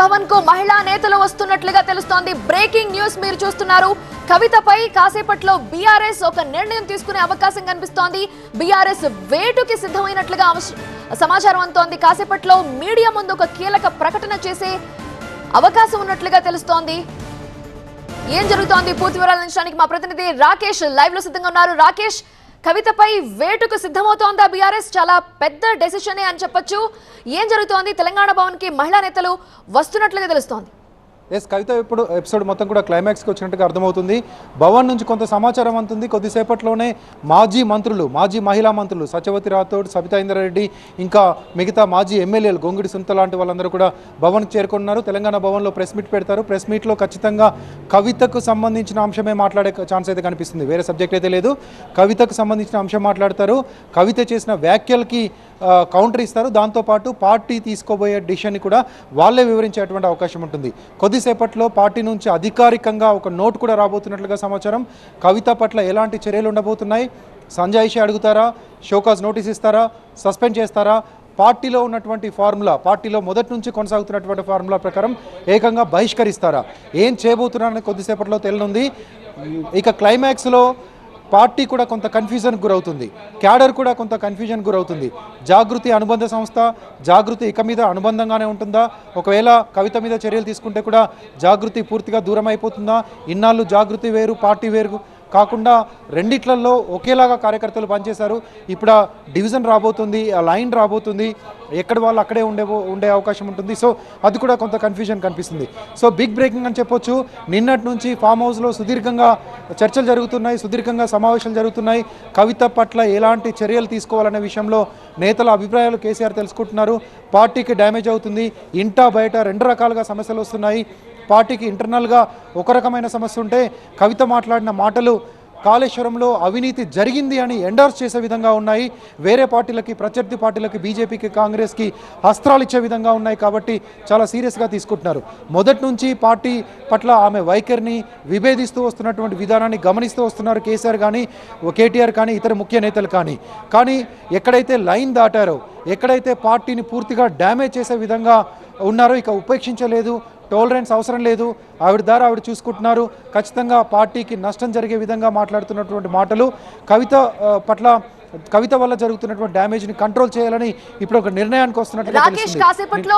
భవన్ కు మహిళా నేతలు వస్తున్నట్లుగా తెలుస్తోంది. బ్రేకింగ్ న్యూస్ మీరు చూస్తున్నారు. కవితపై కాసేపట్లో బీఆర్ఎస్ ఒక నిర్ణయం తీసుకునే అవకాశం కనిపిస్తోంది. బీఆర్ఎస్ వేటుకి సిద్ధమైనట్లుగా సమాచారం అందుతోంది. కాసేపట్లో మీడియా ముందు ఒక కీలక ప్రకటన చేసే అవకాశం ఉన్నట్లుగా తెలుస్తోంది. ఏం జరుగుతోంది పూర్తి వివరాలు అందించడానికి మా ప్రతినిధి రాకేష్ లైవ్ లో సిద్ధంగా ఉన్నారు. రాకేష్, కవితపై వేటుకు సిద్ధమవుతోందా బీఆర్ఎస్? చాలా పెద్ద డెసిషనే అని చెప్పొచ్చు. ఏం జరుగుతోంది? తెలంగాణ భవన్ కి మహిళా నేతలు వస్తున్నట్లుగా తెలుస్తోంది. కవిత ఇప్పుడు ఎపిసోడ్ మొత్తం కూడా క్లైమాక్స్కి వచ్చినట్టుగా అర్థమవుతుంది. భవన్ నుంచి కొంత సమాచారం అందుతుంది. కొద్దిసేపట్లోనే మాజీ మహిళా మంత్రులు సత్యవతి రాథోడ్, సబితా ఇంద్రారెడ్డి, ఇంకా మిగతా మాజీ ఎమ్మెల్యేలు గొంగిడి సునీత లాంటి వాళ్ళందరూ కూడా భవన్కి చేరుకున్నారు. తెలంగాణ భవన్లో ప్రెస్ మీట్ పెడతారు. ప్రెస్ మీట్లో ఖచ్చితంగా కవితకు సంబంధించిన అంశమే మాట్లాడే ఛాన్స్ అయితే కనిపిస్తుంది. వేరే సబ్జెక్ట్ అయితే లేదు. కవితకు సంబంధించిన అంశం మాట్లాడతారు. కవిత చేసిన వ్యాఖ్యలకి కౌంటర్ ఇస్తారు. దాంతోపాటు పార్టీ తీసుకోబోయే డిసిషన్ని కూడా వాళ్ళే వివరించేటువంటి అవకాశం ఉంటుంది. కొద్దిసేపట్లో పార్టీ నుంచి అధికారికంగా ఒక నోట్ కూడా రాబోతున్నట్లుగా సమాచారం. కవిత పట్ల ఎలాంటి చర్యలు ఉండబోతున్నాయి? సంజాయిషి అడుగుతారా? షోకాజ్ నోటీస్ ఇస్తారా? సస్పెండ్ చేస్తారా? పార్టీలో ఉన్నటువంటి ఫార్ములా, పార్టీలో మొదటి నుంచి కొనసాగుతున్నటువంటి ఫార్ములా ప్రకారం ఏకంగా బహిష్కరిస్తారా? ఏం చేయబోతున్నారని కొద్దిసేపట్లో తెలియనుంది. ఇక క్లైమాక్స్లో పార్టీ కూడా కొంత కన్ఫ్యూజన్కి గురవుతుంది. క్యాడర్ కూడా కొంత కన్ఫ్యూజన్కి గురవుతుంది. జాగృతి అనుబంధ సంస్థ, జాగృతి ఇక మీద అనుబంధంగానే ఉంటుందా? ఒకవేళ కవిత మీద చర్యలు తీసుకుంటే కూడా జాగృతి పూర్తిగా దూరం అయిపోతుందా? ఇన్నాళ్ళు జాగృతి వేరు, పార్టీ వేరు కాకుండా రెండిట్లలో ఒకేలాగా కార్యకర్తలు పనిచేశారు. ఇప్పుడు ఆ డివిజన్ రాబోతుంది, ఆ లైన్ రాబోతుంది. ఎక్కడ వాళ్ళు అక్కడే ఉండే అవకాశం ఉంటుంది. సో అది కూడా కొంత కన్ఫ్యూజన్ కనిపిస్తుంది. సో బిగ్ బ్రేకింగ్ అని చెప్పొచ్చు. నిన్నటి నుంచి ఫామ్ హౌస్లో సుదీర్ఘంగా చర్చలు జరుగుతున్నాయి, సుదీర్ఘంగా సమావేశాలు జరుగుతున్నాయి. కవిత పట్ల ఎలాంటి చర్యలు తీసుకోవాలనే విషయంలో నేతల అభిప్రాయాలు కేసీఆర్ తెలుసుకుంటున్నారు. పార్టీకి డ్యామేజ్ అవుతుంది. ఇంటా బయట రెండు రకాలుగా సమస్యలు వస్తున్నాయి. పార్టీకి ఇంటర్నల్గా ఒక రకమైన సమస్య ఉంటే, కవిత మాట్లాడిన మాటలు కాళేశ్వరంలో అవినీతి జరిగింది అని ఎండార్స్ చేసే విధంగా ఉన్నాయి. వేరే పార్టీలకి, ప్రత్యర్థి పార్టీలకి, బీజేపీకి, కాంగ్రెస్కి అస్త్రాలు ఇచ్చే విధంగా ఉన్నాయి. కాబట్టి చాలా సీరియస్గా తీసుకుంటున్నారు. మొదటి నుంచి పార్టీ పట్ల ఆమె వైఖరిని విభేదిస్తూ వస్తున్నటువంటి విధానాన్ని గమనిస్తూ వస్తున్నారు కేసీఆర్ కానీ, కేటీఆర్ కానీ, ఇతర ముఖ్య నేతలు కానీ ఎక్కడైతే లైన్ దాటారో, ఎక్కడైతే పార్టీని పూర్తిగా డ్యామేజ్ చేసే విధంగా ఉన్నారో ఇక ఉపేక్షించలేదు. టాలరెన్స్ అవసరం లేదు. ఆవిడ ద్వారా ఆవిడ చూసుకుంటున్నారు. ఖచ్చితంగా పార్టీకి నష్టం జరిగే విధంగా మాట్లాడుతున్నటువంటి మాటలు కవిత వల్ల జరుగుతున్నటువంటి డ్యామేజ్ని కంట్రోల్ చేయాలని ఇప్పుడు ఒక నిర్ణయానికి వస్తున్నట్టు రాకేష్ కాసేపట్లో